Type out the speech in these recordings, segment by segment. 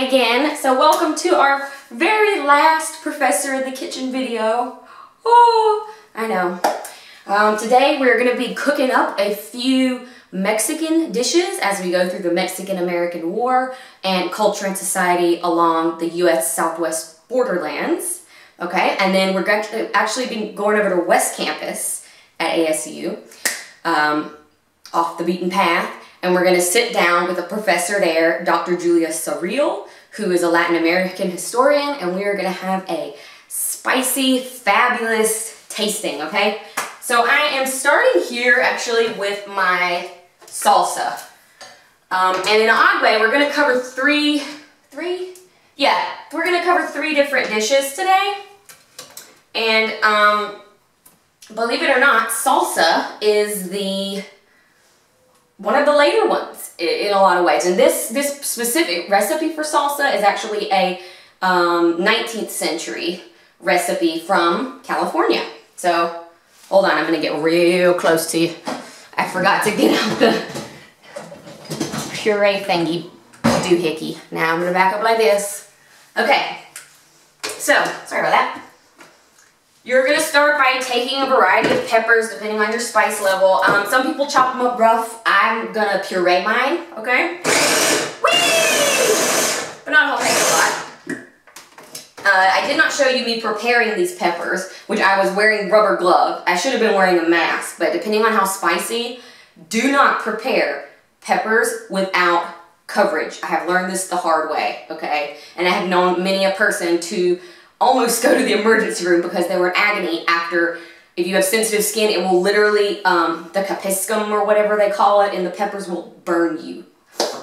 Hi again. So welcome to our very last Professor in the Kitchen video. Oh, I know. Today we're going to be cooking up a few Mexican dishes as we go through the Mexican-American War and culture and society along the U.S. Southwest Borderlands. Okay, and then we're going to actually be going over to West Campus at ASU, off the beaten path, and we're going to sit down with a professor there, Dr. Julia Sarreal, who is a Latin American historian, and we are going to have a spicy, fabulous tasting, okay? So I am starting here actually with my salsa. And in an odd way, we're going to cover three different dishes today. And believe it or not, salsa is one of the later ones in a lot of ways. And this specific recipe for salsa is actually a 19th century recipe from California. So hold on, I'm going to get real close to you. I forgot to get out the puree thingy doohickey. Now I'm going to back up like this. Okay, so sorry about that. You're going to start by taking a variety of peppers depending on your spice level. Some people chop them up rough. I'm going to puree mine, okay? Whee! But not a whole heck of a lot. I did not show you me preparing these peppers, which I was wearing rubber gloves. I should have been wearing a mask, but depending on how spicy, do not prepare peppers without coverage. I have learned this the hard way, okay? And I have known many a person to almost go to the emergency room because they were in agony after, if you have sensitive skin, it will literally, the capsicum or whatever they call it, and the peppers will burn you.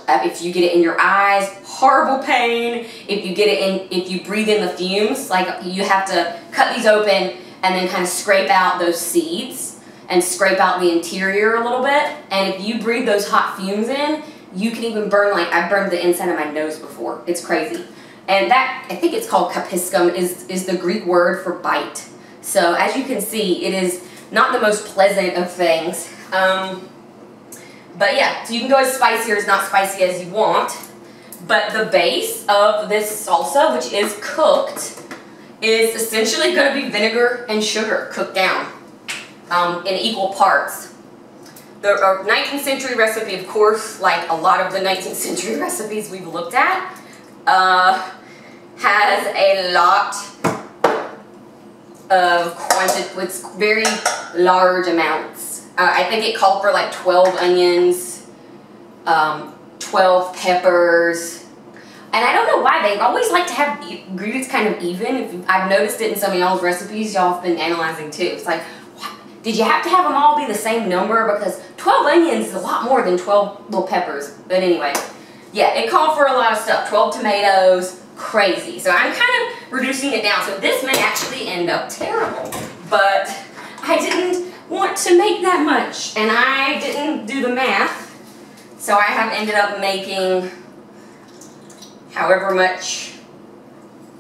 If you get it in your eyes, horrible pain. If you get it in, if you breathe in the fumes, like you have to cut these open and then kind of scrape out those seeds and scrape out the interior a little bit. And if you breathe those hot fumes in, you can even burn, like I burned the inside of my nose before. It's crazy. And that, I think it's called capsicum, is the Greek word for bite. So as you can see, it is not the most pleasant of things. But yeah, so you can go as spicy or as not spicy as you want. But the base of this salsa, which is cooked, is essentially going to be vinegar and sugar cooked down in equal parts. The 19th century recipe, of course, like a lot of the 19th century recipes we've looked at, has a lot of quantity, with very large amounts. I think it called for like 12 onions, 12 peppers, and I don't know why they always like to have ingredients kind of even. I've noticed it in some of y'all's recipes y'all have been analyzing too. It's like, did you have to have them all be the same number? Because 12 onions is a lot more than 12 little peppers. But anyway, yeah, it called for a lot of stuff. 12 tomatoes, crazy. So I'm kind of reducing it down. So this may actually end up terrible. But I didn't want to make that much. And I didn't do the math. So I have ended up making however much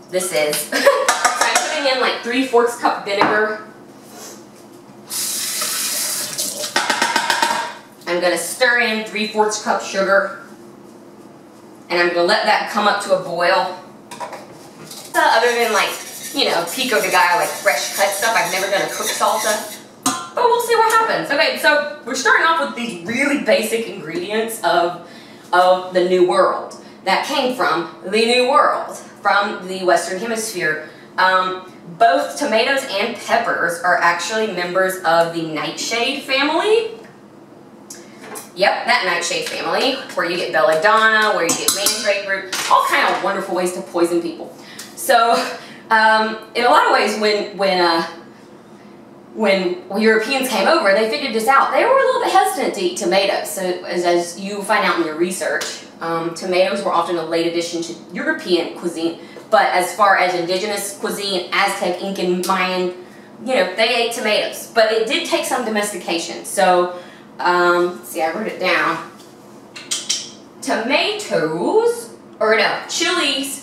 this is. So I'm putting in like 3/4 cup vinegar. I'm going to stir in 3/4 cup sugar, and I'm going to let that come up to a boil. Other than like, you know, pico de gallo, like fresh cut stuff, I've never done a cooked salsa, but we'll see what happens. Okay, so we're starting off with these really basic ingredients of the New World that came from the New World, from the Western Hemisphere. Both tomatoes and peppers are actually members of the nightshade family. Yep, that nightshade family, where you get belladonna, where you get mandrake root, all kind of wonderful ways to poison people. So, in a lot of ways, when Europeans came over, they figured this out. They were a little bit hesitant to eat tomatoes. So, as you find out in your research, tomatoes were often a late addition to European cuisine. But as far as indigenous cuisine, Aztec, Incan, Mayan, you know, they ate tomatoes. But it did take some domestication. So, let's see, I wrote it down. Tomatoes, or no, chilies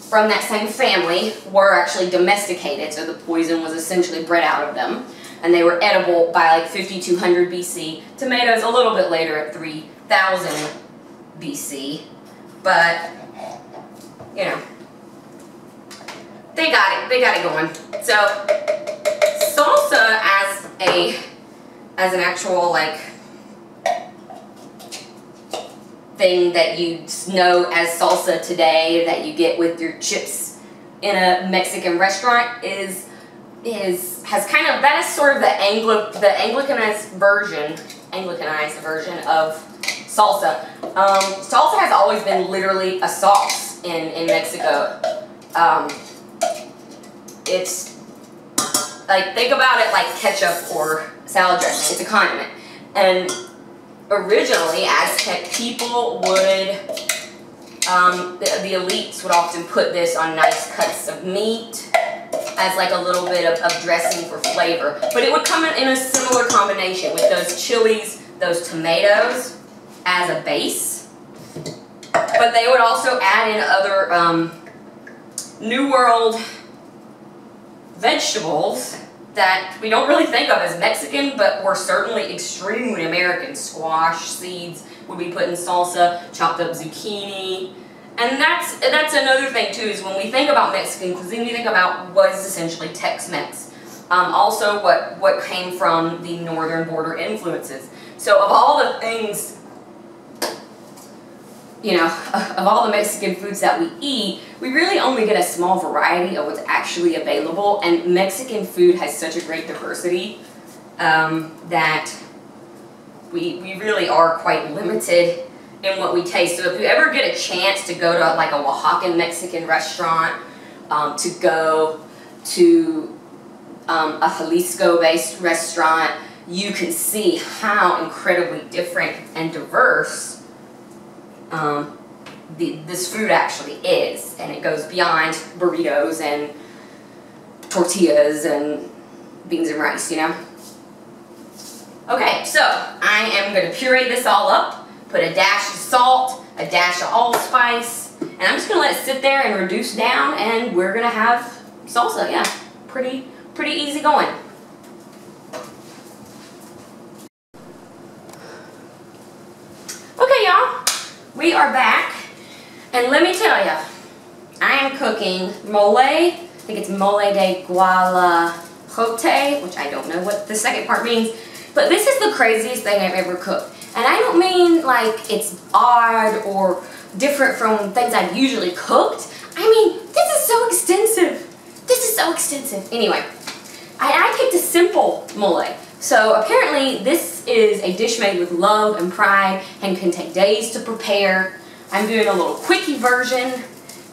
from that same family were actually domesticated, so the poison was essentially bred out of them, and they were edible by like 5200 BC. Tomatoes a little bit later at 3000 BC, but you know, they got it going. So salsa as an actual like thing that you know as salsa today that you get with your chips in a Mexican restaurant is kind of, that is sort of the Anglicanized version of salsa. Salsa has always been literally a sauce in Mexico. It's like, think about it like ketchup or salad dressing. It's a condiment. And originally, Aztec people would, the elites would often put this on nice cuts of meat as like a little bit of dressing for flavor. But it would come in a similar combination with those chilies, those tomatoes as a base. But they would also add in other New World vegetables that we don't really think of as Mexican, but were certainly extremely American. Squash seeds would be put in salsa, chopped up zucchini. And that's another thing too, is when we think about Mexican cuisine, we think about what is essentially Tex-Mex. Also what came from the northern border influences. So of all the things, you know, of all the Mexican foods that we eat, we really only get a small variety of what's actually available, and Mexican food has such a great diversity that we really are quite limited in what we taste. So if you ever get a chance to go to like a Oaxacan Mexican restaurant, to go to a Jalisco-based restaurant, you can see how incredibly different and diverse this food actually is, and it goes beyond burritos and tortillas and beans and rice, you know? Okay, so I am going to puree this all up, put a dash of salt, a dash of allspice, and I'm just going to let it sit there and reduce down, and we're going to have salsa. Yeah, pretty easy going. Okay, y'all, we are back. And let me tell you, I am cooking mole. I think it's mole de guajolote, which I don't know what the second part means. But this is the craziest thing I've ever cooked. And I don't mean like it's odd or different from things I've usually cooked. I mean, this is so extensive. This is so extensive. Anyway, I picked a simple mole. So apparently this is a dish made with love and pride and can take days to prepare. I'm doing a little quickie version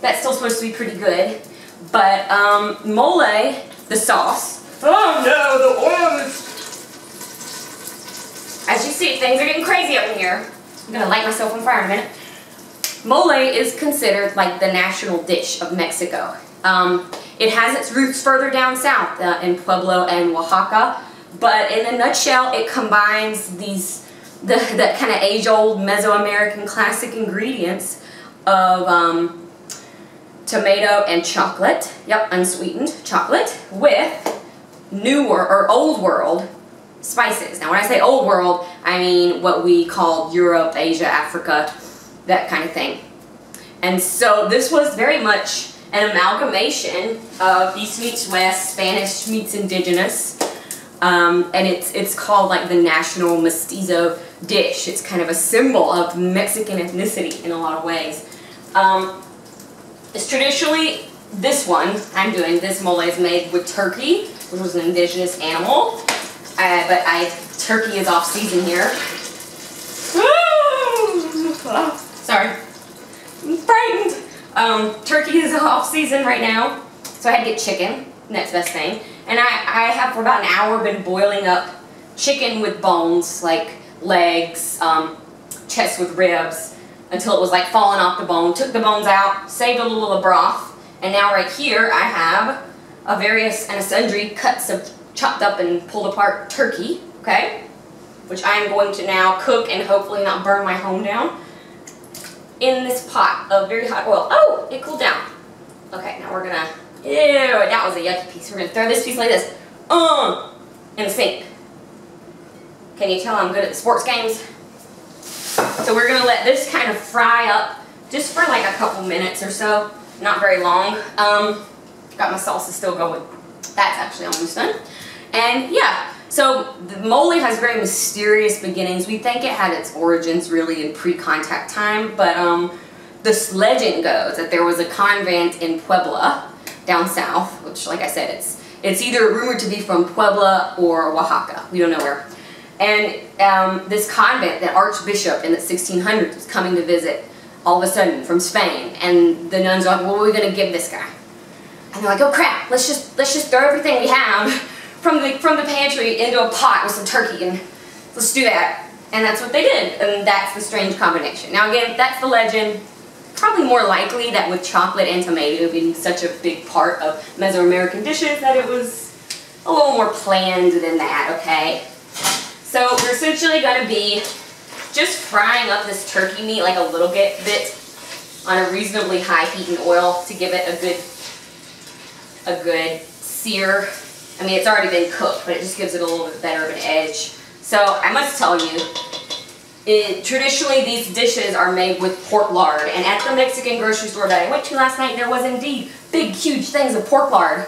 that's still supposed to be pretty good. But mole, the sauce. Oh no, the oil is... As you see, things are getting crazy up in here. I'm gonna light myself on fire in a minute. Mole is considered like the national dish of Mexico. It has its roots further down south in Pueblo and Oaxaca. But in a nutshell, it combines the kind of age-old Mesoamerican classic ingredients of tomato and chocolate, yep, unsweetened chocolate, with old world spices. Now when I say old world, I mean what we call Europe, Asia, Africa, that kind of thing. And so this was very much an amalgamation of East meets West, Spanish meets Indigenous, and it's called like the national mestizo dish. It's kind of a symbol of Mexican ethnicity in a lot of ways. It's traditionally, this one I'm doing, this mole is made with turkey, which was an indigenous animal, but turkey is off season here. Sorry, I'm frightened. Turkey is off season right now, so I had to get chicken, next best thing. And I have for about an hour been boiling up chicken with bones, like legs, chest with ribs, until it was like falling off the bone. Took the bones out, saved a little of broth, and now right here I have a various and sundry cuts of chopped up and pulled apart turkey, okay, which I am going to now cook and hopefully not burn my home down in this pot of very hot oil. Oh, it cooled down. Okay, now we're gonna, ew, that was a yucky piece. We're gonna throw this piece like this, in the sink. Can you tell I'm good at the sports games? So we're gonna let this kind of fry up just for like a couple minutes or so. not very long. Got my salsa still going. That's actually almost done. And yeah, so the mole has very mysterious beginnings. We think it had its origins really in pre-contact time, but this legend goes that there was a convent in Puebla, down south, which, like I said, it's either rumored to be from Puebla or Oaxaca. We don't know where. And this convent, the archbishop in the 1600s was coming to visit all of a sudden from Spain, and the nuns are like, what are we going to give this guy? And they're like, oh crap, let's just throw everything we have from the pantry into a pot with some turkey, and let's do that. And that's what they did, and that's the strange combination. Now again, that's the legend. Probably more likely that with chocolate and tomato being such a big part of Mesoamerican dishes that it was a little more planned than that, okay? So we're essentially going to be just frying up this turkey meat like a little bit on a reasonably high heat and oil to give it a good sear. I mean, it's already been cooked, but it just gives it a little bit better of an edge. So I must tell you, traditionally these dishes are made with pork lard, and at the Mexican grocery store that I went to last night, there was indeed big, huge things of pork lard,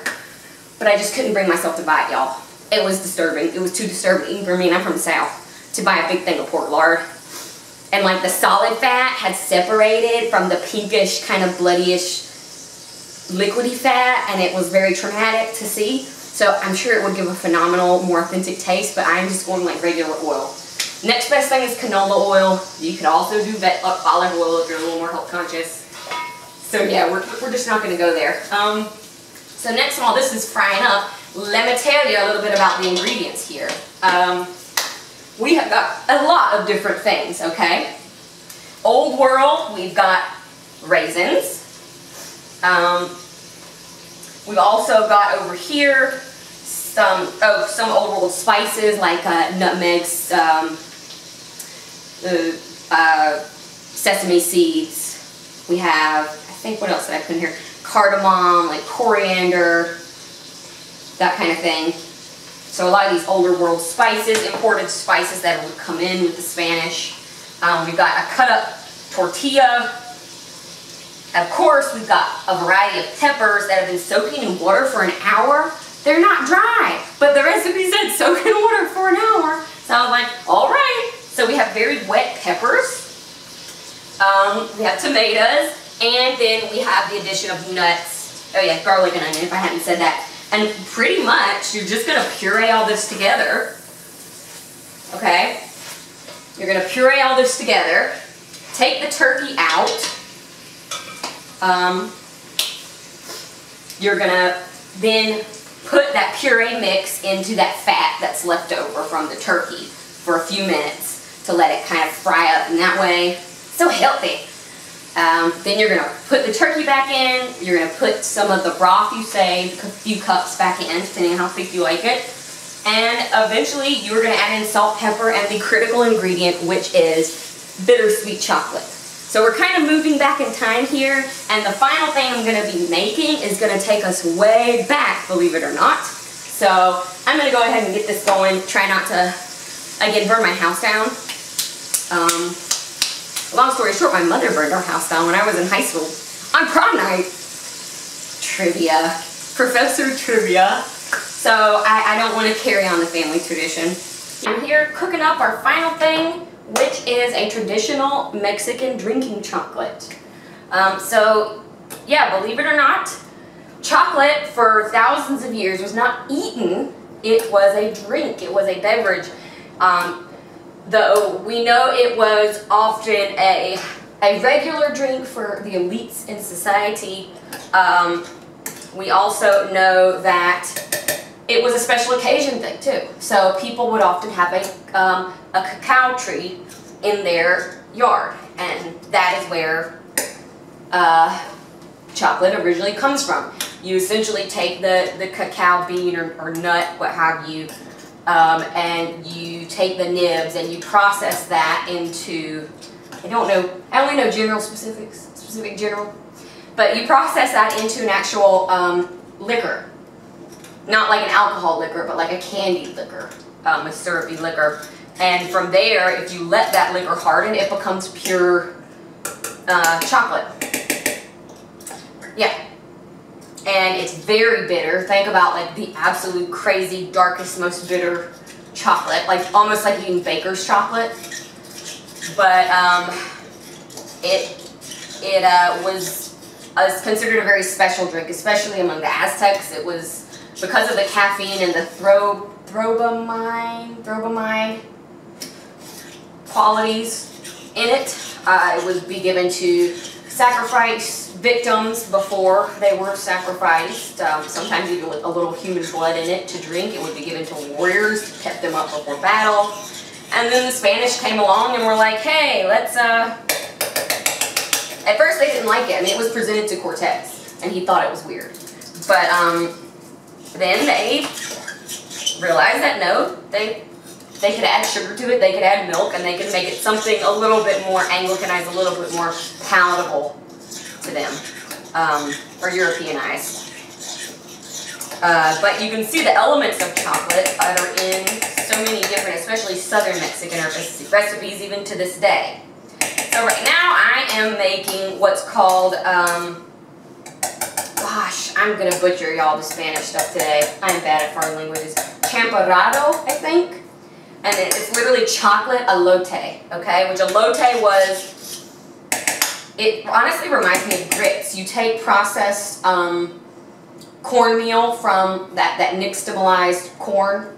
but I just couldn't bring myself to buy it, y'all. It was disturbing. It was too disturbing, even for me, and I'm from the South, to buy a big thing of pork lard. And like the solid fat had separated from the pinkish, kind of bloodyish, liquidy fat, and it was very traumatic to see. So I'm sure it would give a phenomenal, more authentic taste, but I'm just going like regular oil. Next best thing is canola oil. You could also do olive oil if you're a little more health conscious. So yeah, we're just not going to go there. So next while this is frying up, let me tell you a little bit about the ingredients here. We have got a lot of different things, okay? Old world, we've got raisins. We've also got over here some old world spices like nutmegs, sesame seeds. We have, I think, what else did I put in here? Cardamom, like coriander, that kind of thing. So a lot of these older world spices, imported spices that would come in with the Spanish. We've got a cut up tortilla. Of course, we've got a variety of peppers that have been soaking in water for an hour. They're not dry, but the recipe said soak in water for an hour. So I was like, all right. So we have very wet peppers. We have tomatoes, and then we have the addition of nuts. Oh yeah, garlic and onion, if I hadn't said that. And pretty much, you're just going to puree all this together. Okay? You're going to puree all this together. Take the turkey out. You're going to then put that puree mix into that fat that's left over from the turkey for a few minutes to let it kind of fry up in that way. So healthy. Then you're going to put the turkey back in. You're going to put some of the broth you saved, a few cups back in, depending on how thick you like it. And eventually you're going to add in salt, pepper, and the critical ingredient, which is bittersweet chocolate. So we're kind of moving back in time here, and the final thing I'm going to be making is going to take us way back, believe it or not. So I'm going to go ahead and get this going, try not to, again, burn my house down. Long story short, my mother burned our house down when I was in high school on prom night. Trivia. Professor Trivia. So I don't want to carry on the family tradition. I'm here cooking up our final thing, which is a traditional Mexican drinking chocolate. So yeah, believe it or not, chocolate for thousands of years was not eaten, it was a drink, it was a beverage. Though we know it was often a regular drink for the elites in society, we also know that it was a special occasion thing too. So people would often have a cacao tree in their yard, and that is where chocolate originally comes from. You essentially take the cacao bean or nut, what have you, and you take the nibs and you process that into, I only know general specific general, but you process that into an actual liquor. Not like an alcohol liquor, but like a candied liquor, a syrupy liquor. And from there, if you let that liquor harden, it becomes pure chocolate. Yeah. And it's very bitter. Think about like the absolute crazy, darkest, most bitter chocolate, like almost like eating baker's chocolate. But it was considered a very special drink, especially among the Aztecs. It was because of the caffeine and the throbamide qualities in it. It would be given to sacrifice victims before they were sacrificed. Sometimes even with a little human blood in it to drink. It would be given to warriors to keep them up before battle. And then the Spanish came along and were like, hey, let's, at first they didn't like it. I mean, it was presented to Cortez, and he thought it was weird. But then they realized that no, they could add sugar to it, they could add milk, and they could make it something a little bit more Anglicanized, a little bit more palatable to them, or Europeanized. But you can see the elements of chocolate that are in so many different, especially southern Mexican recipes, even to this day. So right now I am making what's called, gosh, I'm going to butcher y'all the Spanish stuff today. I'm bad at foreign languages. Champorado, I think. And it's literally chocolate elote, okay? Which elote was, it honestly reminds me of grits. You take processed cornmeal from that nixtamalized corn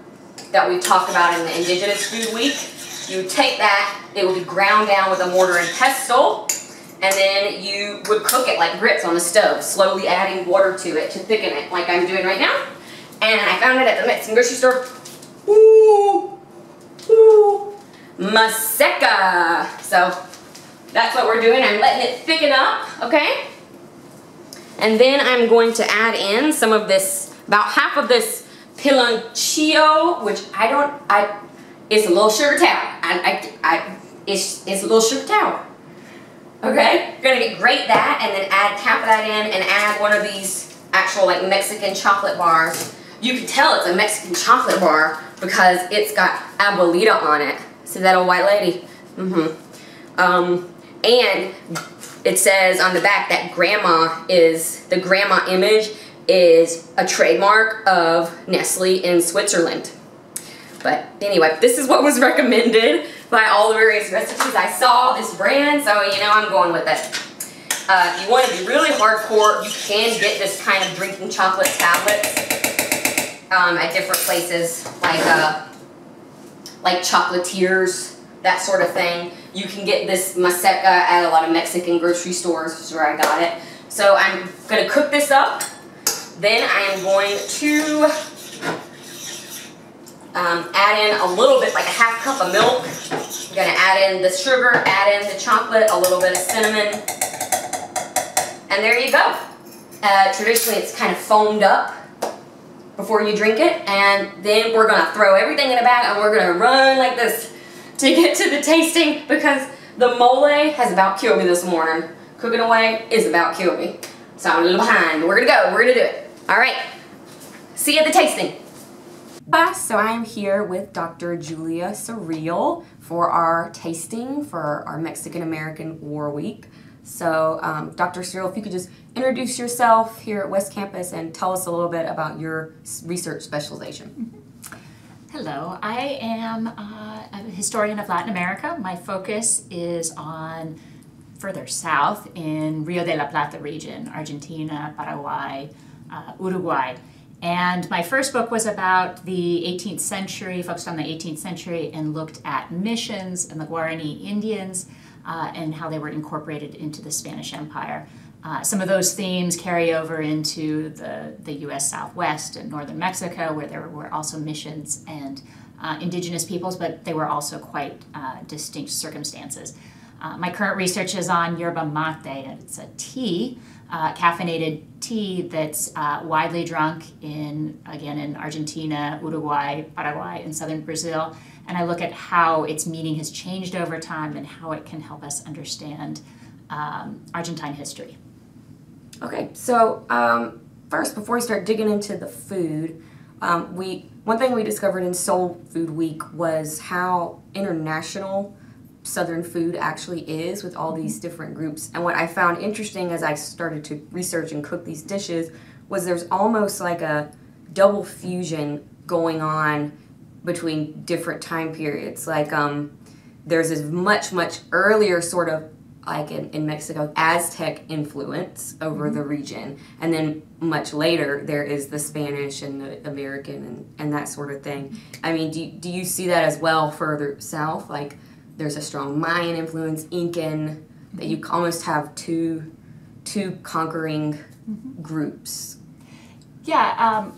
that we talked about in the Indigenous Food Week. You would take that, it would be ground down with a mortar and pestle, and then you would cook it like grits on the stove, slowly adding water to it to thicken it, like I'm doing right now. And I found it at the Mexican grocery store. Ooh, ooh, Maseca. So that's what we're doing. I'm letting it thicken up, okay? And then I'm going to add in some of this, about half of this piloncillo, which it's a little sugar tower. It's a little sugar tower. Okay? You're gonna grate that and then add half of that in and add one of these actual like Mexican chocolate bars. You can tell it's a Mexican chocolate bar because it's got abuelita on it. See that old white lady? And it says on the back that the grandma image is a trademark of Nestle in Switzerland. But anyway, this is what was recommended by all the various recipes. I saw this brand, so you know I'm going with it. If you want to be really hardcore, you can get this kind of drinking chocolate tablets at different places, like chocolatiers, that sort of thing. You can get this Maseca at a lot of Mexican grocery stores, which is where I got it. So I'm going to cook this up. Then I am going to add in a little bit, like a half cup of milk. I'm going to add in the sugar, add in the chocolate, a little bit of cinnamon. And there you go. Traditionally it's kind of foamed up before you drink it. And then we're going to throw everything in a bag and we're going to run like this to get to the tasting, because the mole has about killed me this morning. Cooking away is about killed me. So I'm a little behind, but we're gonna go, we're gonna do it. All right, see you at the tasting. So I'm here with Dr. Julia Sarreal for our tasting for our Mexican-American War Week. So Dr. Sarreal, if you could just introduce yourself here at West Campus and tell us a little bit about your research specialization. Hello, I am a historian of Latin America. My focus is on further south in Rio de la Plata region, Argentina, Paraguay, Uruguay. And my first book was about the 18th century, focused on the 18th century, and looked at missions and the Guarani Indians and how they were incorporated into the Spanish Empire. Some of those themes carry over into the U.S. Southwest and northern Mexico, where there were also missions and indigenous peoples, but they were also quite distinct circumstances. My current research is on yerba mate, and it's a tea, caffeinated tea that's widely drunk in Argentina, Uruguay, Paraguay, and southern Brazil. And I look at how its meaning has changed over time and how it can help us understand Argentine history. Okay, so first, before we start digging into the food, one thing we discovered in Soul Food Week was how international Southern food actually is with all these different groups. And what I found interesting as I started to research and cook these dishes was there's almost like a double fusion going on between different time periods. Like there's this much, much earlier sort of, like in Mexico, Aztec influence over the region. And then much later, there is the Spanish and the American and that sort of thing. I mean, do you see that as well further south? Like there's a strong Mayan influence, Incan, that you almost have two conquering groups. Yeah,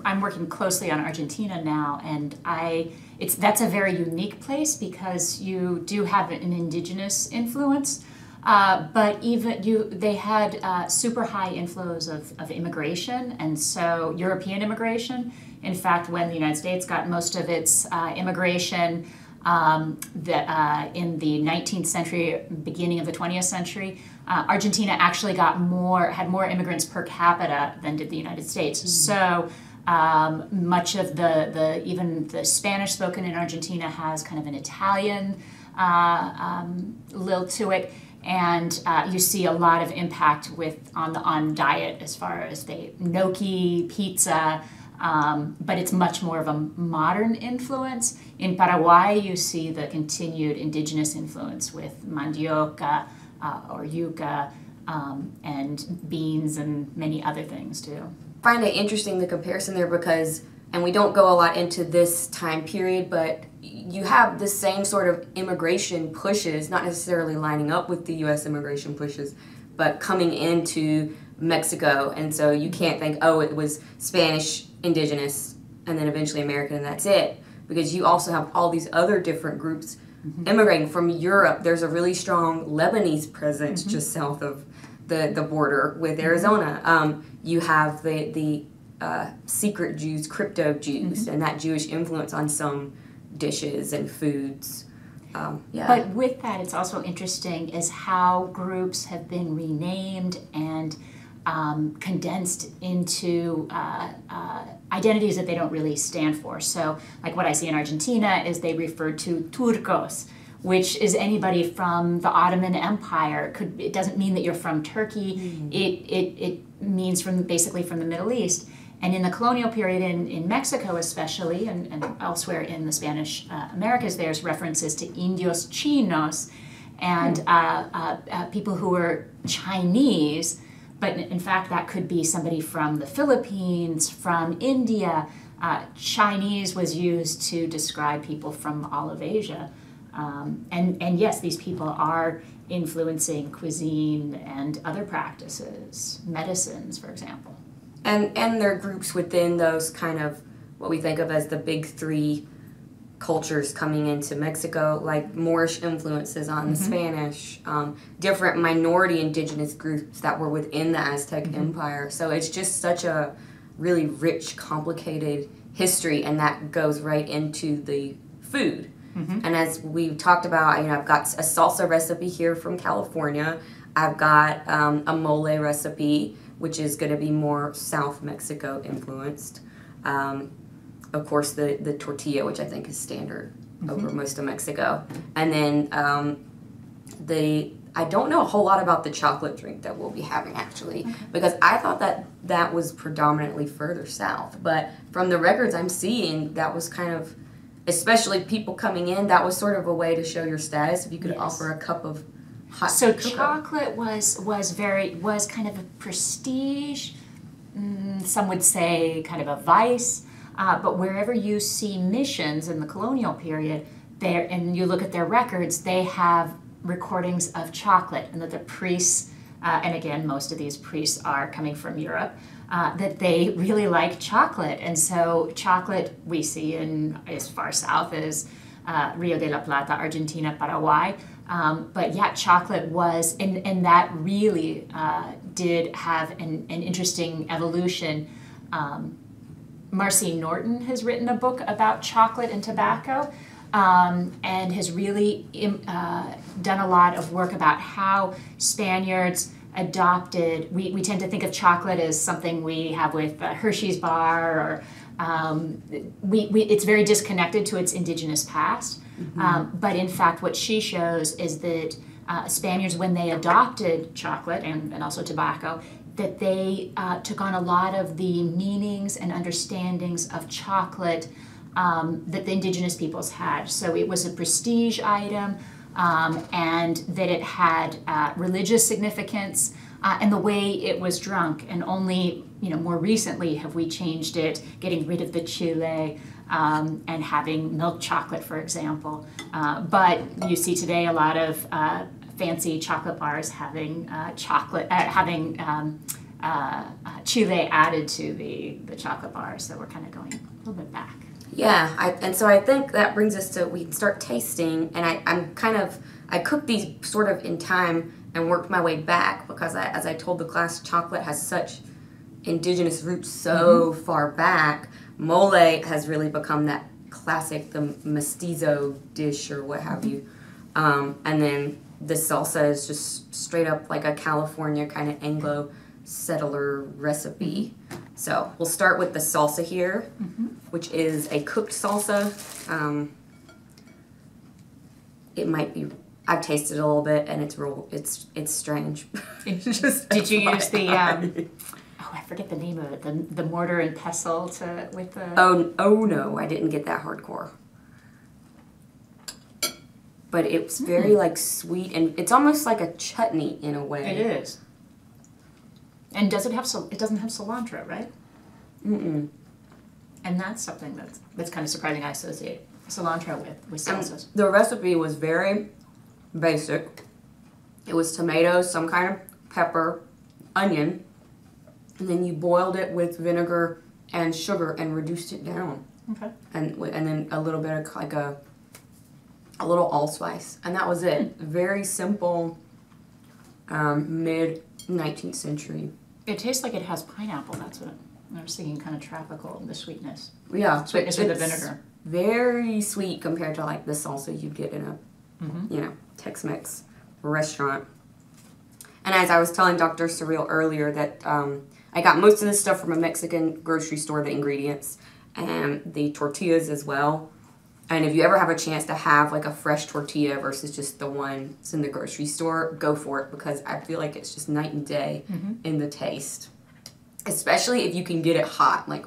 I'm working closely on Argentina now, and that's a very unique place because you do have an indigenous influence, but they had super high inflows of immigration, and so European immigration. In fact, when the United States got most of its immigration in the 19th century, beginning of the 20th century, Argentina actually had more immigrants per capita than did the United States. So much of even the Spanish spoken in Argentina has kind of an Italian lilt to it, and you see a lot of impact on diet as far as gnocchi, pizza. But it's much more of a modern influence. In Paraguay, you see the continued indigenous influence with mandioca or yuca and beans and many other things too. I find it interesting, the comparison there, because, and we don't go a lot into this time period, but you have the same sort of immigration pushes, not necessarily lining up with the U.S. immigration pushes, but coming into Mexico. And so you can't think, oh, it was Spanish, indigenous, and then eventually American, and that's it. Because you also have all these other different groups immigrating from Europe. There's a really strong Lebanese presence just south of the border with Arizona. You have the secret Jews, crypto Jews, and that Jewish influence on some dishes and foods. Yeah. But with that, it's also interesting is how groups have been renamed and condensed into identities that they don't really stand for. So like what I see in Argentina is they refer to turcos, which is anybody from the Ottoman Empire. It doesn't mean that you're from Turkey. It means basically from the Middle East. And in the colonial period in Mexico especially, and elsewhere in the Spanish Americas, there's references to indios chinos and people who were Chinese. But in fact, that could be somebody from the Philippines, from India. Chinese was used to describe people from all of Asia. And yes, these people are influencing cuisine and other practices, medicines, for example. And there are groups within those kind of what we think of as the big three cultures coming into Mexico, like Moorish influences on the Spanish, different minority indigenous groups that were within the Aztec Empire. So it's just such a really rich, complicated history, and that goes right into the food. And as we've talked about, I've got a salsa recipe here from California. I've got a mole recipe, which is going to be more South Mexico influenced. Of course, the tortilla, which I think is standard over most of Mexico. And then I don't know a whole lot about the chocolate drink that we'll be having, actually, because I thought that was predominantly further south. But from the records I'm seeing, that was kind of, especially people coming in, that was sort of a way to show your status, if you could offer a cup of hot cocoa. Chocolate was kind of a prestige, some would say kind of a vice. But wherever you see missions in the colonial period, and you look at their records, they have recordings of chocolate, and that the priests, and again, most of these priests are coming from Europe, that they really like chocolate. And so chocolate we see in as far south as Rio de la Plata, Argentina, Paraguay. But yeah, chocolate was, and that really did have an interesting evolution. Marcy Norton has written a book about chocolate and tobacco, and has really done a lot of work about how Spaniards adopted. We tend to think of chocolate as something we have with Hershey's bar, or it's very disconnected to its indigenous past. But in fact, what she shows is that Spaniards, when they adopted chocolate and also tobacco, that they took on a lot of the meanings and understandings of chocolate that the indigenous peoples had. So it was a prestige item, and that it had religious significance, and the way it was drunk. And only more recently have we changed it, getting rid of the chile and having milk chocolate, for example. But you see today a lot of fancy chocolate bars having chile added to the chocolate bar, so we're kind of going a little bit back. Yeah, and so I think that brings us to, we can start tasting, and I cooked these sort of in time and worked my way back, because as I told the class, chocolate has such indigenous roots so far back. Mole has really become that classic, the mestizo dish or what have you, and then the salsa is just straight up like a California kind of Anglo settler recipe. So we'll start with the salsa here, which is a cooked salsa. It might be, I've tasted it a little bit, and it's strange. Did you use the I forget the name of it, the mortar and pestle with the... Oh no, I didn't get that hardcore. But it's very like sweet, and it's almost like a chutney in a way. It is. And does it have it doesn't have cilantro, right? Mm-mm. And that's something that's kind of surprising. I associate cilantro with salsas. The recipe was very basic. It was tomatoes, some kind of pepper, onion, and then you boiled it with vinegar and sugar and reduced it down. Okay. And then a little bit of like a little allspice, and that was it. Very simple, mid-19th century. It tastes like it has pineapple. That's what I was thinking, kind of tropical, the sweetness. Yeah, sweetness with the vinegar. Very sweet compared to like the salsa you'd get in a Tex-Mex restaurant. And as I was telling Dr. Sarreal earlier, that I got most of this stuff from a Mexican grocery store, the ingredients, and the tortillas as well. And if you ever have a chance to have like a fresh tortilla versus just the one that's in the grocery store, go for it, because I feel like it's just night and day in the taste. Especially if you can get it hot, like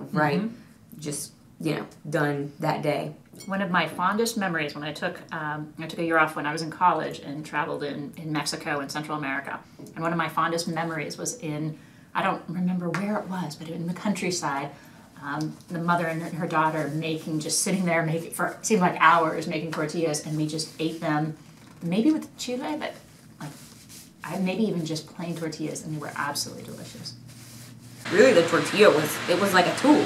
just, done that day. One of my fondest memories when I took a year off when I was in college and traveled in Mexico and Central America. And one of my fondest memories was I don't remember where it was, but in the countryside. The mother and her daughter sitting there making for it seemed like hours making tortillas, and we just ate them, maybe with chile, but maybe even just plain tortillas, and they were absolutely delicious. Really, the tortilla was like a tool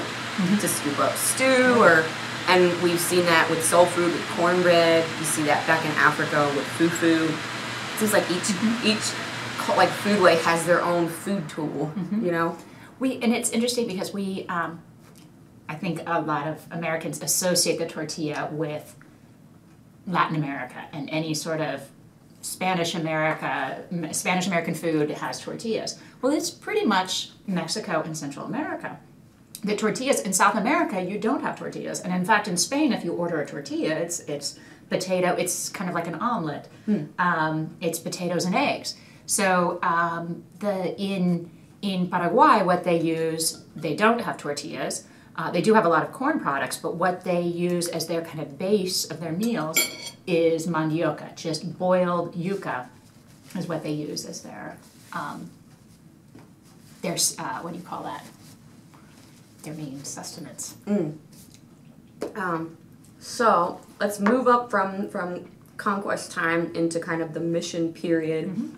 to scoop up stew, and we've seen that with soul food, with cornbread. You see that back in Africa with fufu. It seems like each like foodway has their own food tool, And it's interesting because I think a lot of Americans associate the tortilla with Latin America, and any sort of Spanish American food has tortillas. Well, it's pretty much Mexico and Central America. The tortillas in South America, you don't have tortillas, and in fact, in Spain, if you order a tortilla, it's potato. It's kind of like an omelet. It's potatoes and eggs. So in Paraguay, what they use, they don't have tortillas. They do have a lot of corn products, but what they use as their kind of base of their meals is mandioca. Just boiled yuca is what they use as their what do you call that? Their main sustenance. So let's move up from conquest time into kind of the mission period.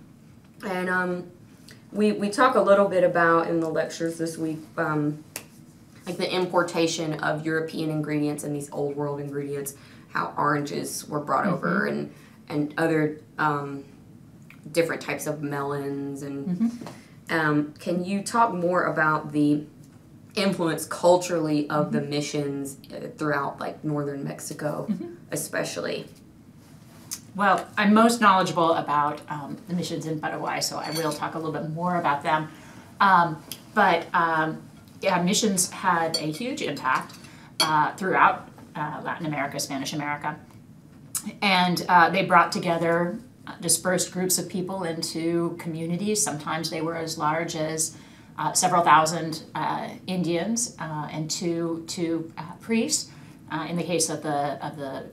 And we talk a little bit about in the lectures this week, like the importation of European ingredients and these old world ingredients, how oranges were brought over and other different types of melons. And can you talk more about the influence culturally of the missions throughout like northern Mexico, especially? Well, I'm most knowledgeable about the missions in Paraguay, so I will talk a little bit more about them. Yeah, missions had a huge impact throughout Latin America, Spanish America. And they brought together dispersed groups of people into communities. Sometimes they were as large as several thousand Indians and two priests. In the case of the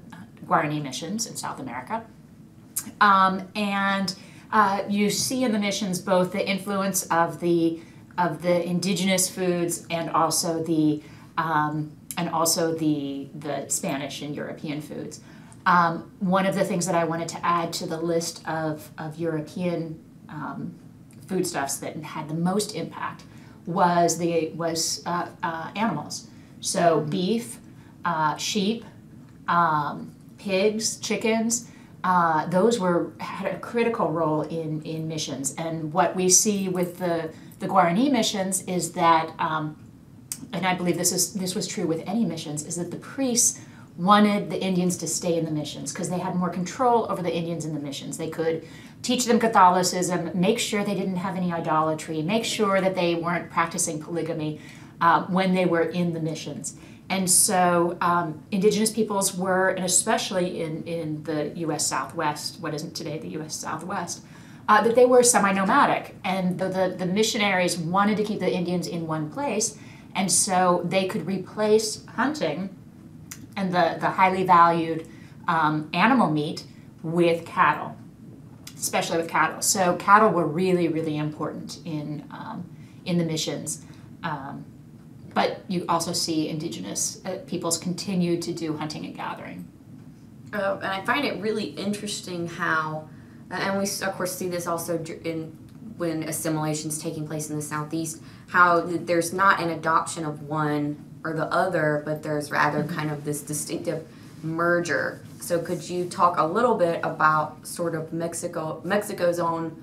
Guarani missions in South America, and you see in the missions both the influence of the indigenous foods and also the Spanish and European foods. One of the things that I wanted to add to the list of European foodstuffs that had the most impact was animals. So beef, sheep, pigs, chickens. Those had a critical role in missions. And what we see with the Guarani missions is that, and I believe this was true with any missions, is that the priests wanted the Indians to stay in the missions because they had more control over the Indians in the missions. They could teach them Catholicism, make sure they didn't have any idolatry, make sure that they weren't practicing polygamy when they were in the missions. And so indigenous peoples were, and especially in the U.S. Southwest, what isn't today the U.S. Southwest, that they were semi-nomadic. And the missionaries wanted to keep the Indians in one place, and so they could replace hunting and the highly valued animal meat with cattle, especially with cattle. So cattle were really, really important in the missions. But you also see indigenous peoples continue to do hunting and gathering. And I find it really interesting how, and we of course see this also when assimilation's taking place in the Southeast, how there's not an adoption of one or the other, but there's rather kind of this distinctive merger. So could you talk a little bit about sort of Mexico's own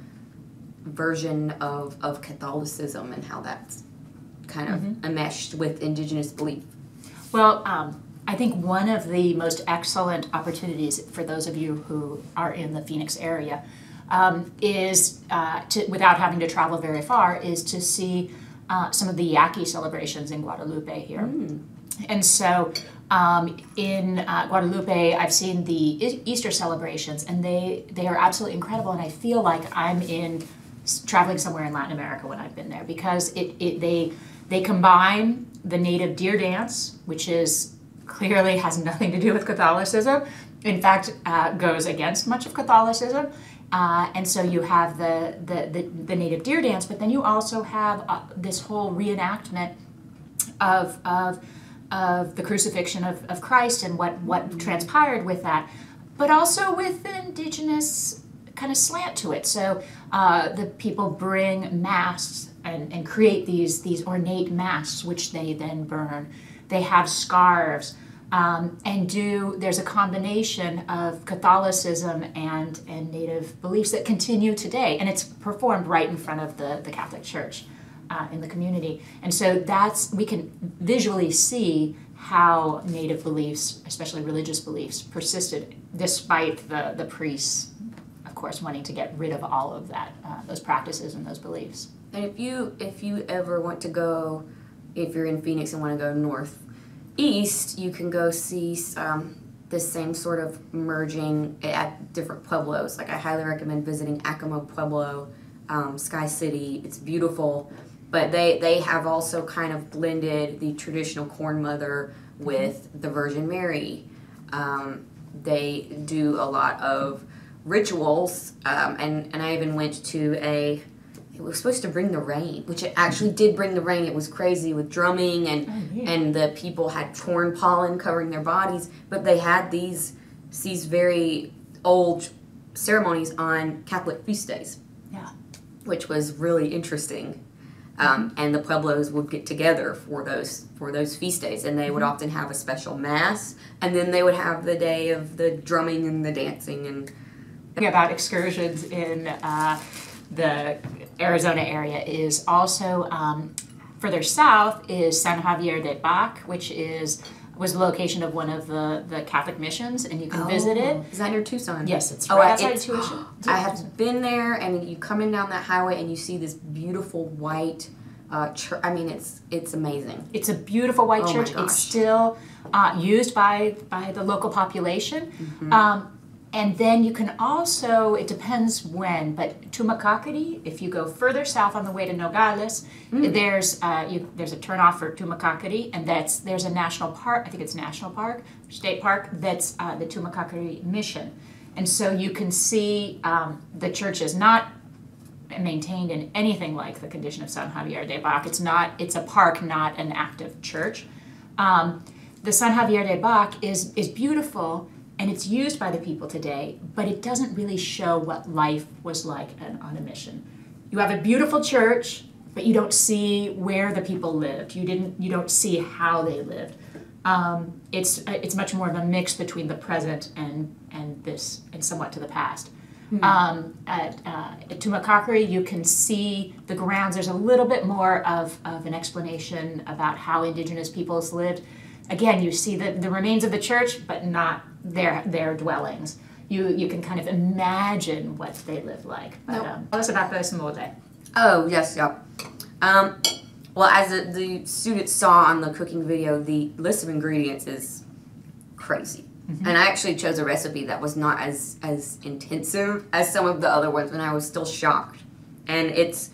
version of Catholicism and how that's kind of enmeshed with indigenous belief? Well, I think one of the most excellent opportunities for those of you who are in the Phoenix area is, without having to travel very far, is to see some of the Yaqui celebrations in Guadalupe here. And so in Guadalupe, I've seen the Easter celebrations, and they are absolutely incredible, and I feel like I'm traveling somewhere in Latin America when I've been there, because they combine the native deer dance, which clearly has nothing to do with Catholicism. In fact, goes against much of Catholicism. And so you have the native deer dance, but then you also have this whole reenactment of the crucifixion of Christ and what transpired with that, but also with the indigenous kind of slant to it. So the people bring masks and create these ornate masks, which they then burn. They have scarves. There's a combination of Catholicism and native beliefs that continue today, and it's performed right in front of the Catholic Church in the community. And so we can visually see how native beliefs, especially religious beliefs, persisted despite the priests, of course, wanting to get rid of all of that, those practices and those beliefs. And if you ever want to go, if you're in Phoenix and want to go northeast, you can go see this same sort of merging at different pueblos. Like, I highly recommend visiting Acoma Pueblo, Sky City. It's beautiful, but they have also kind of blended the traditional Corn Mother with the Virgin Mary. They do a lot of rituals, and I even went to it was supposed to bring the rain, which it actually did bring the rain. It was crazy with drumming, and the people had corn pollen covering their bodies, but they had these very old ceremonies on Catholic feast days, which was really interesting. And the Pueblos would get together for those feast days, and they would often have a special mass, and then they would have the day of the drumming and the dancing. And about excursions in the Arizona area is also further south is San Javier de Baak, which was the location of one of the Catholic missions, and you can visit it. Is that near Tucson? Yes, it's right outside Tucson. I have been there, and you come in down that highway, and you see this beautiful white I mean, it's amazing. It's a beautiful white Oh my church. gosh. It's still used by the local population. And then you can also, it depends when, but Tumacacari, if you go further south on the way to Nogales, there's a turnoff for Tumacacari, and there's a national park, I think it's national park, state park, that's the Tumacacari Mission. And so you can see the church is not maintained in anything like the condition of San Javier de Baak. It's a park, not an active church. The San Javier de Baak is beautiful, and it's used by the people today, but it doesn't really show what life was like on a mission. You have a beautiful church, but you don't see where the people lived. You don't see how they lived. It's much more of a mix between the present and somewhat to the past. At Tumacacari, you can see the grounds. There's a little bit more of an explanation about how indigenous peoples lived. Again, you see the remains of the church, but not their dwellings. You can kind of imagine what they lived like. But tell us about the mole. Oh, yes, yeah. Well, as the students saw on the cooking video, the list of ingredients is crazy. And I actually chose a recipe that was not as intensive as some of the other ones, and I was still shocked. And it's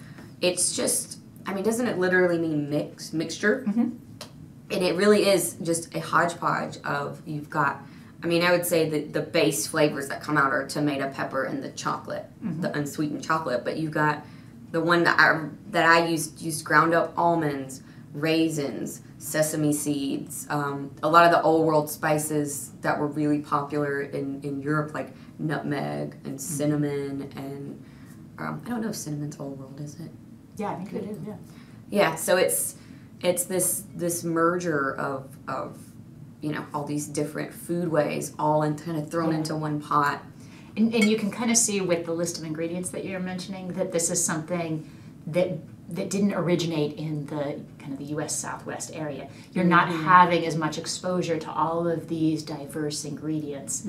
just, I mean, doesn't it literally mean mixture? And it really is just a hodgepodge of, you've got, I mean, I would say that the base flavors that come out are tomato, pepper, and the chocolate, the unsweetened chocolate. But you've got the one that I used ground up almonds, raisins, sesame seeds, a lot of the old world spices that were really popular in Europe, like nutmeg and cinnamon, and I don't know if cinnamon's old world, is it? Yeah, I think it is, yeah. Yeah, so it's this merger of all these different foodways all kind of thrown into one pot. And you can kind of see with the list of ingredients that you're mentioning that this is something that didn't originate in the kind of the U.S. Southwest area. You're not having as much exposure to all of these diverse ingredients,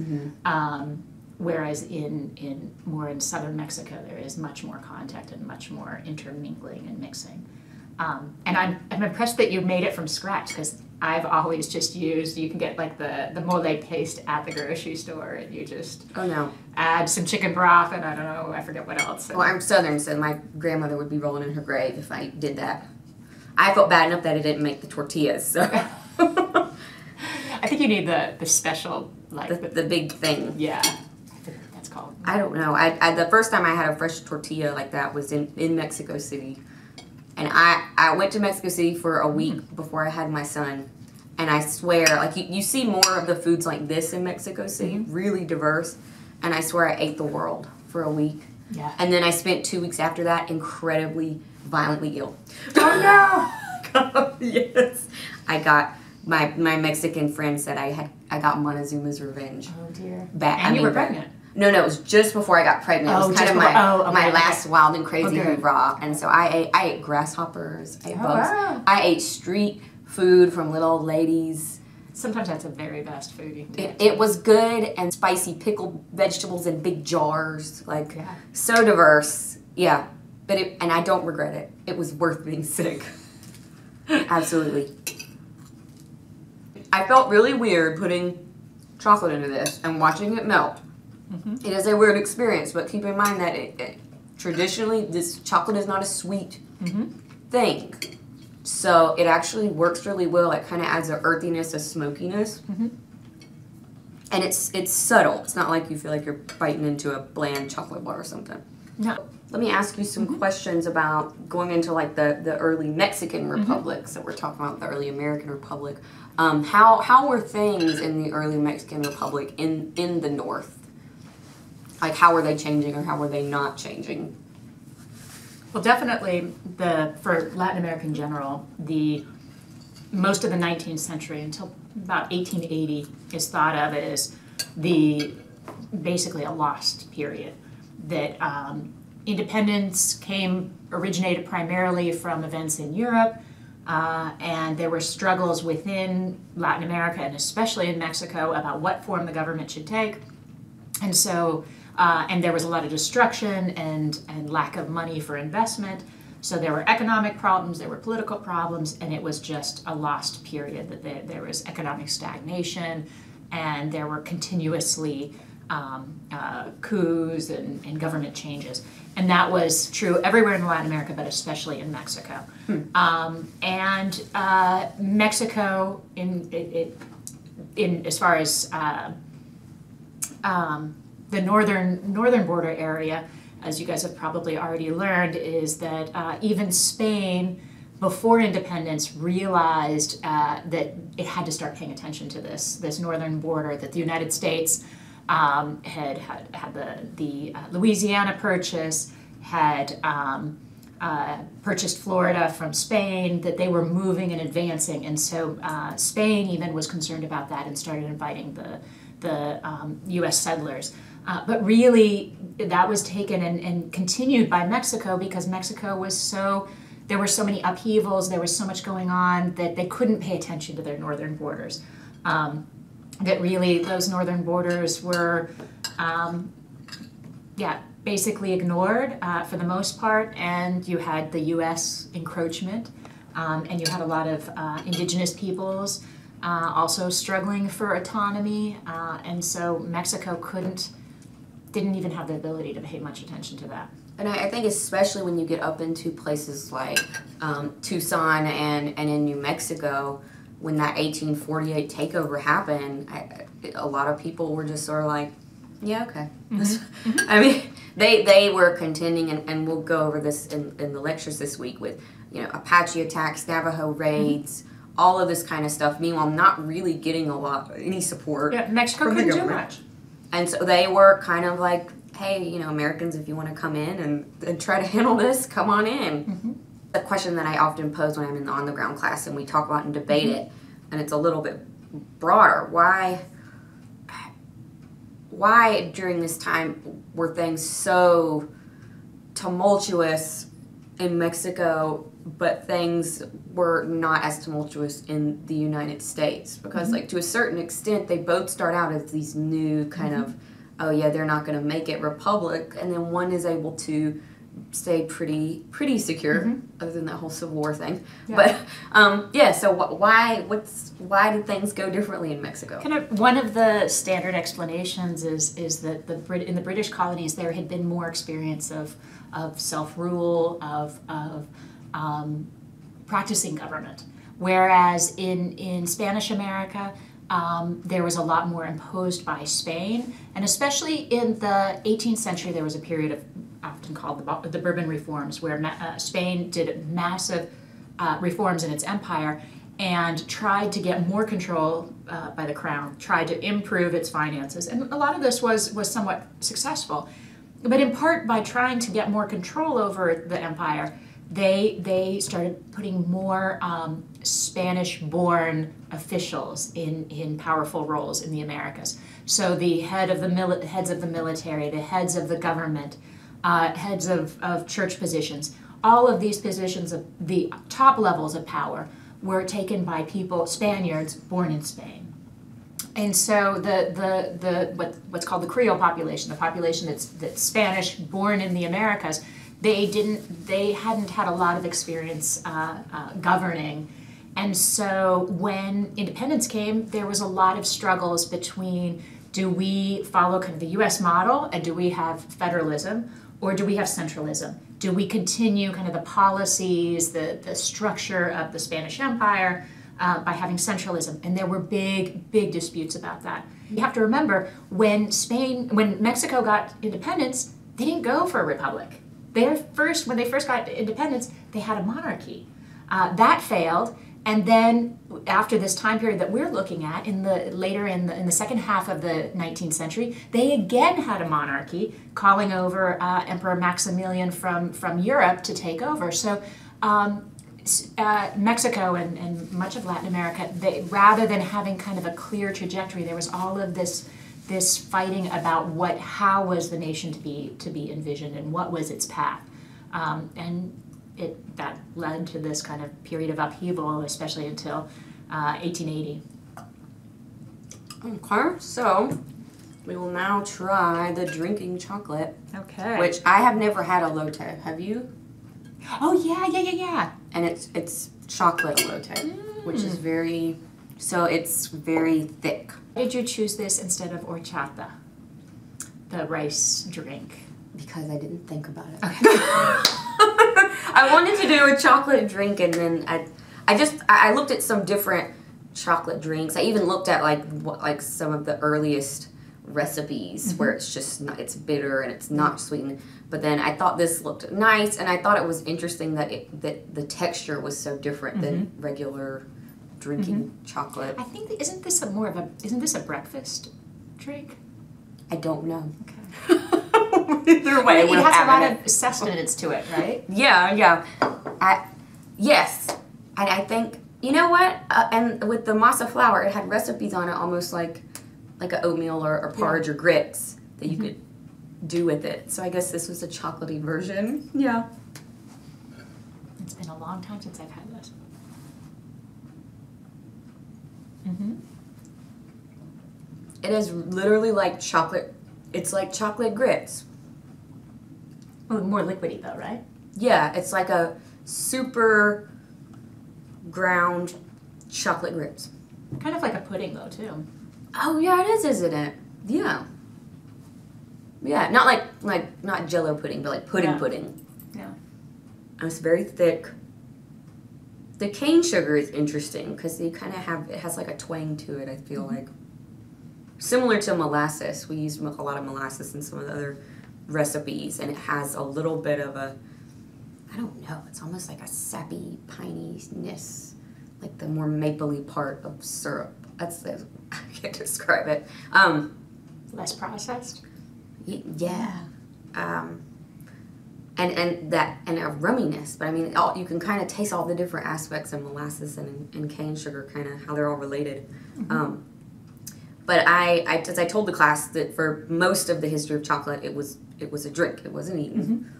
whereas in southern Mexico there is much more contact and much more intermingling and mixing. And I'm impressed that you made it from scratch, because I've always just used, you can get like the mole paste at the grocery store, and you just add some chicken broth and I don't know, I forget what else. Well, I'm Southern, so my grandmother would be rolling in her grave if I did that. I felt bad enough that I didn't make the tortillas, so. I think you need the special, like the big thing. Yeah, I think that's called. I don't know. I the first time I had a fresh tortilla like that was in Mexico City. And I went to Mexico City for a week before I had my son. And I swear, like, you see more of the foods like this in Mexico City, really diverse. And I swear I ate the world for a week. Yeah. And then I spent 2 weeks after that incredibly, violently ill. Oh, no! Yes. I got, my Mexican friend said I got Montezuma's revenge. Oh, dear. And you were pregnant. No, it was just before I got pregnant. It was kind of my last wild and crazy hoorah. And so I ate grasshoppers, I ate bugs. Wow. I ate street food from little old ladies. Sometimes that's the very best food you can get. It was good, and spicy pickled vegetables in big jars. Like, so diverse. Yeah. And I don't regret it. It was worth being sick. Absolutely. I felt really weird putting chocolate into this and watching it melt. It is a weird experience, but keep in mind that traditionally this chocolate is not a sweet thing. So it actually works really well. It kind of adds a earthiness, a smokiness. And it's subtle. It's not like you feel like you're biting into a bland chocolate bar or something. No. Let me ask you some questions about going into like the early Mexican republics that we're talking about, the early American Republic. How were things in the early Mexican Republic in the North? Like, how were they changing or how were they not changing? Well, definitely for Latin America in general, most of the 19th century until about 1880 is thought of as basically a lost period. That independence originated primarily from events in Europe, and there were struggles within Latin America and especially in Mexico about what form the government should take. And so, and there was a lot of destruction and lack of money for investment. So there were economic problems, there were political problems, and it was just a lost period. That there was economic stagnation, and there were continuously coups and government changes. And that was true everywhere in Latin America, but especially in Mexico. Mexico, in as far as the northern border area, as you guys have probably already learned, is that even Spain, before independence, realized that it had to start paying attention to this northern border, that the United States had the Louisiana Purchase, had purchased Florida from Spain, that they were moving and advancing. And so Spain even was concerned about that and started inviting the U.S. settlers. But really, that was taken and continued by Mexico, because Mexico was there were so many upheavals, there was so much going on that they couldn't pay attention to their northern borders. That really those northern borders were, basically ignored for the most part, and you had the U.S. encroachment, and you had a lot of indigenous peoples also struggling for autonomy, and so Mexico didn't even have the ability to pay much attention to that. And I think especially when you get up into places like Tucson and in New Mexico, when that 1848 takeover happened, a lot of people were just sort of like, yeah, okay. I mean, they were contending, and we'll go over this in the lectures this week with, Apache attacks, Navajo raids, all of this kind of stuff. Meanwhile, not really getting any support. Yeah, Mexico couldn't do much. And so they were kind of like, hey, Americans, if you want to come in and try to handle this, come on in. The question that I often pose when I'm in the on-the-ground class and we talk about and debate it, and it's a little bit broader, why during this time were things so tumultuous in Mexico, but things were not as tumultuous in the United States? Because to a certain extent, they both start out as these new kind of, oh yeah, they're not going to make it republic, and then one is able to stay pretty secure, other than that whole Civil War thing. Yeah. But so why did things go differently in Mexico? Kind of one of the standard explanations is that in the British colonies there had been more experience of self-rule, of practicing government, whereas in Spanish America there was a lot more imposed by Spain, and especially in the 18th century there was a period of often called the Bourbon Reforms, where Spain did massive reforms in its empire and tried to get more control by the crown, tried to improve its finances, and a lot of this was somewhat successful. But in part by trying to get more control over the empire, they started putting more Spanish-born officials in powerful roles in the Americas. So the heads of the military, the heads of the government, heads of church positions, all of these positions of the top levels of power were taken by Spaniards born in Spain. And so what's called the Creole population, the population that's Spanish born in the Americas, they hadn't had a lot of experience governing. And so when independence came, there was a lot of struggles between, do we follow kind of the US model and do we have federalism, or do we have centralism? Do we continue kind of the policies, the structure of the Spanish Empire by having centralism? And there were big disputes about that. You have to remember, when Mexico got independence, they didn't go for a republic. When they first got independence, they had a monarchy. That failed, and then after this time period that we're looking at, in the second half of the 19th century, they again had a monarchy, calling over Emperor Maximilian from Europe to take over. So Mexico and much of Latin America, rather than having kind of a clear trajectory, there was all of this fighting about how was the nation to be envisioned and what was its path, and that led to this kind of period of upheaval, especially until 1880. Okay, so we will now try the drinking chocolate. Okay. Which I have never had elote. Have you? Oh yeah. And it's chocolate elote, which is very, so it's very thick. Why did you choose this instead of horchata, the rice drink? Because I didn't think about it. Okay. I wanted to do a chocolate drink, and then I looked at some different chocolate drinks. I even looked at like some of the earliest recipes where it's just not, it's bitter and it's not sweetened. But then I thought this looked nice, and I thought it was interesting that that the texture was so different than regular drinking chocolate. I think isn't this a breakfast drink? I don't know. Okay. Either way, it has a lot of sustenance to it, right? Yeah. Yes. I think, you know what? And with the masa flour, it had recipes on it almost like an oatmeal or porridge or grits that you could do with it. So I guess this was a chocolatey version. Yeah. It's been a long time since I've had this. It is literally like chocolate. It's like chocolate grits. Oh, more liquidy though, right? Yeah, it's like a super ground chocolate grits. Kind of like a pudding though, too. Oh yeah, it is, isn't it? Yeah. Yeah, not like not Jell-O pudding, but like pudding. Yeah. And it's very thick. The cane sugar is interesting because you kind of it has like a twang to it, I feel like. Similar to molasses. We use a lot of molasses in some of the other recipes, and it has a little bit of a, I don't know, it's almost like a sappy pininess, like the more mapley part of syrup. I can't describe it. Less processed? Yeah. And a rumminess, but I mean, you can kind of taste all the different aspects of molasses and cane sugar, kind of how they're all related. But as I told the class that for most of the history of chocolate, it was a drink. It wasn't eaten.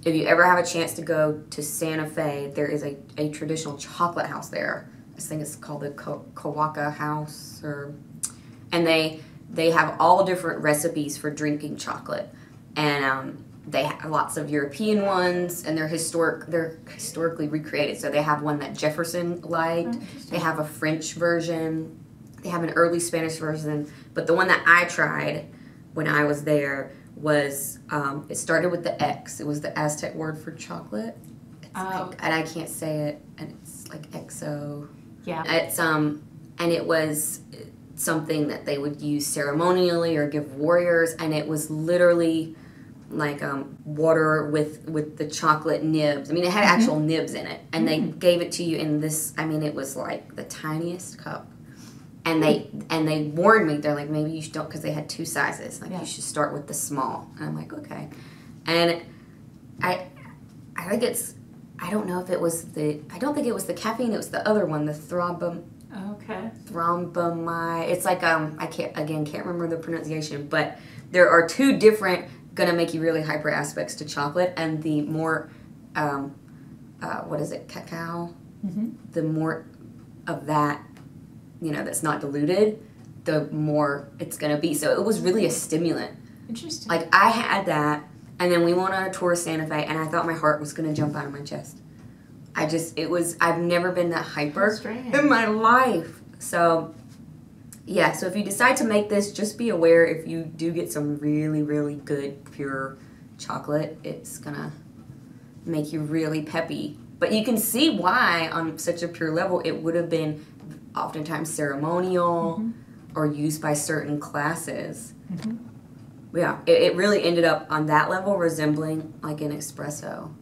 If you ever have a chance to go to Santa Fe, there is a traditional chocolate house there. I think it's called the Kawaka House, and they have all different recipes for drinking chocolate, and they have lots of European ones, and they're historically recreated. So they have one that Jefferson liked. They have a French version. They have an early Spanish version, but the one that I tried when I was there was, it started with the X. It was the Aztec word for chocolate. And I can't say it, and it's like XO. Yeah. And it was something that they would use ceremonially or give warriors, and it was literally like water with the chocolate nibs. I mean, it had actual nibs in it, and they gave it to you in this, I mean, it was like the tiniest cup. And they warned me, they're like, maybe you should don't, because they had two sizes, like you should start with the small. And I'm like, okay. And I think it's, I don't know if it was I don't think it was the caffeine, it was the other one, the thrombomai. It's like, I can't remember the pronunciation, but there are two different, gonna make you really hyper aspects to chocolate, and the more, what is it, cacao? The more of that, you know, that's not diluted, the more it's going to be. So it was really a stimulant. Interesting. Like, I had that, and then we went on a tour of Santa Fe, and I thought my heart was going to jump out of my chest. I've never been that hyper in my life. So, yeah, so if you decide to make this, just be aware if you do get some really, really good, pure chocolate, it's going to make you really peppy. But you can see why, on such a pure level, it would have been oftentimes ceremonial or used by certain classes. Yeah, it really ended up on that level resembling like an espresso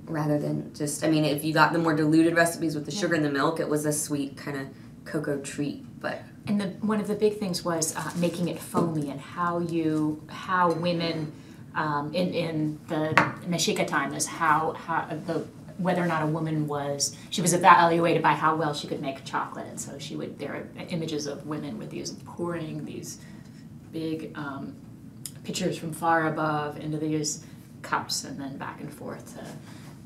rather than just, I mean, if you got the more diluted recipes with the sugar and the milk, it was a sweet kind of cocoa treat. But and one of the big things was making it foamy, and how women in the Mexica time is whether or not a woman was evaluated by how well she could make chocolate. And so there are images of women with pouring these big pitchers from far above into these cups and then back and forth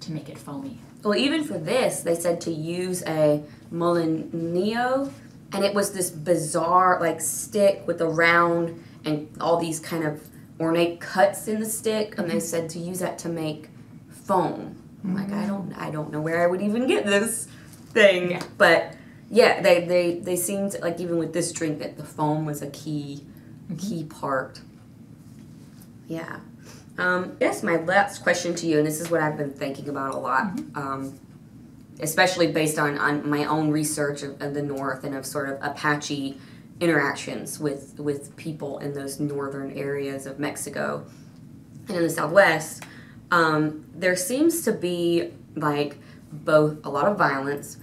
to make it foamy. Well, even for this, they said to use a molinillo, and it was this bizarre like stick with a round and all these kind of ornate cuts in the stick, and they said to use that to make foam. I'm like, I don't know where I would even get this thing. Yeah. But yeah, they seemed like even with this drink that the foam was a key part. Yeah. Yes, my last question to you, and this is what I've been thinking about a lot, especially based on my own research of the North and of sort of Apache interactions with people in those northern areas of Mexico and in the Southwest. There seems to be like both a lot of violence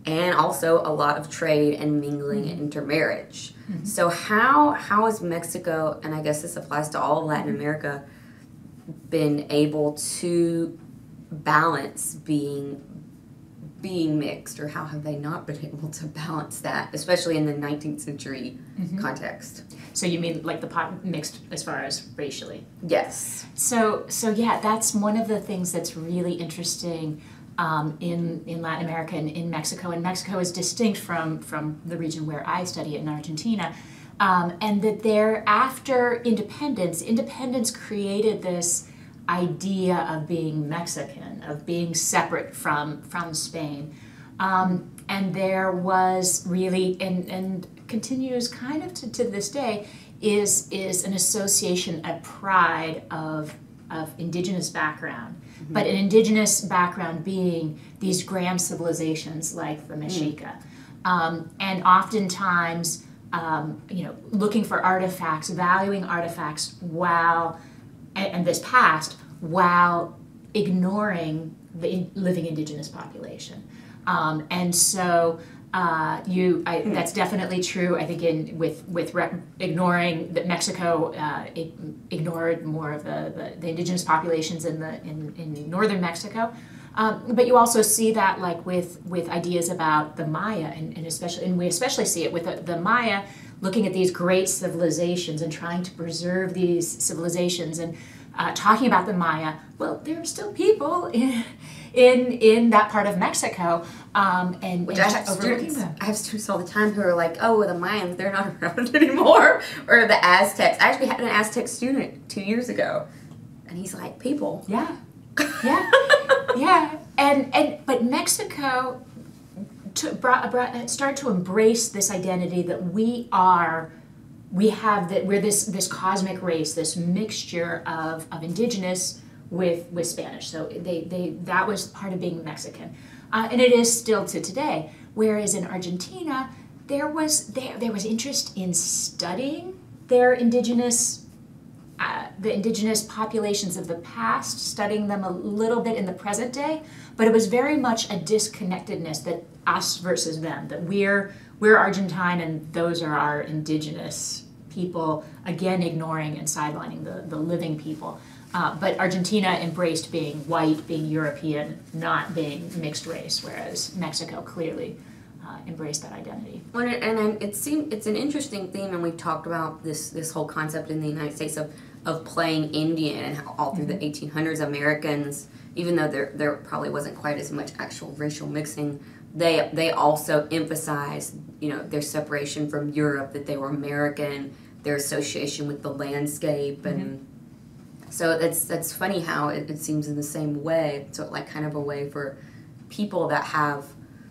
and also a lot of trade and mingling and intermarriage. So how is Mexico, and I guess this applies to all of Latin America, been able to balance being mixed, or how have they not been able to balance that, especially in the 19th century context? So you mean like the pot mixed as far as racially? Yes. So yeah, that's one of the things that's really interesting in Latin America and in Mexico. And Mexico is distinct from the region where I study in Argentina. And that there, after independence created this idea of being Mexican, of being separate from Spain. And there was really, and continues kind of to this day, is an association, a pride of indigenous background. But an indigenous background being these grand civilizations like the Mexica. And oftentimes, looking for artifacts, valuing artifacts while, and this past, while ignoring the living indigenous population. And so that's definitely true. I think ignoring that Mexico ignored more of the indigenous populations in northern Mexico. But you also see that like with ideas about the Maya, and we especially see it with the Maya, looking at these great civilizations and trying to preserve these civilizations and talking about the Maya. Well, there are still people in that part of Mexico, and Which and I have overlooking students. them. I have students all the time who are like, "Oh, the Mayans, they're not around anymore," or the Aztecs. I actually had an Aztec student 2 years ago, and he's like, "People." Yeah, yeah, yeah. But Mexico started to embrace this identity that we're this cosmic race, this mixture of indigenous with Spanish. So that was part of being Mexican, and it is still to today. Whereas in Argentina, there was interest in studying their indigenous. The indigenous populations of the past, studying them a little bit in the present day, but it was very much a disconnectedness, that us versus them, that we're Argentine and those are our indigenous people, again ignoring and sidelining the living people. But Argentina embraced being white, being European, not being mixed race, whereas Mexico clearly embraced that identity. Well, and it's an interesting theme, and we've talked about this whole concept in the United States of playing Indian, and how all through the 1800s Americans, even though there probably wasn't quite as much actual racial mixing, they also emphasized their separation from Europe, that they were American, their association with the landscape, and so that's funny how it seems in the same way. So like kind of a way for people that have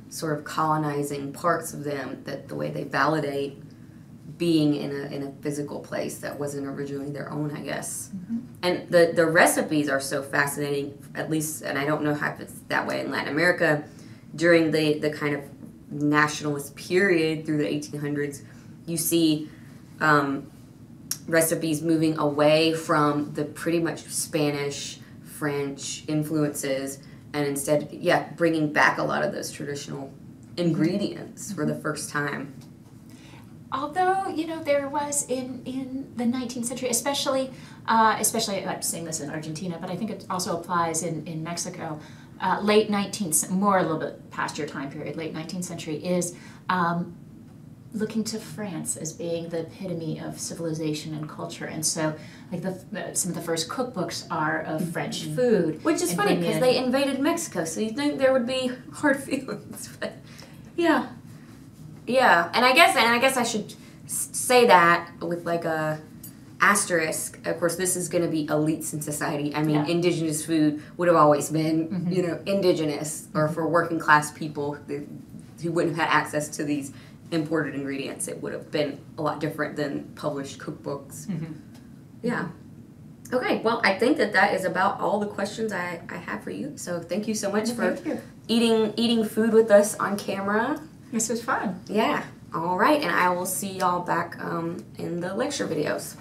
sort of colonizing parts of them, that the way they validate being in a physical place that wasn't originally their own, I guess. And the recipes are so fascinating, at least, and I don't know how it's that way in Latin America, during the kind of nationalist period through the 1800s, you see recipes moving away from the pretty much Spanish, French influences, and instead, bringing back a lot of those traditional ingredients for the first time. Although, there was in the 19th century, especially I'm saying this in Argentina, but I think it also applies in Mexico, late 19th, more a little bit past your time period, late 19th century, is looking to France as being the epitome of civilization and culture. And so, like some of the first cookbooks are of French food. Which is funny, because they invaded Mexico, so you'd think there would be hard feelings, but yeah. Yeah, and I guess I should say that with like a asterisk, of course, this is going to be elites in society. I mean, Yeah. indigenous food would have always been, Mm-hmm. you know, indigenous, or for working class people who wouldn't have had access to these imported ingredients. It would have been a lot different than published cookbooks. Mm-hmm. Yeah. Okay, well, I think that is about all the questions I have for you. So thank you so much for Thank you. eating food with us on camera. This was fun. Yeah. All right, and I will see y'all back in the lecture videos.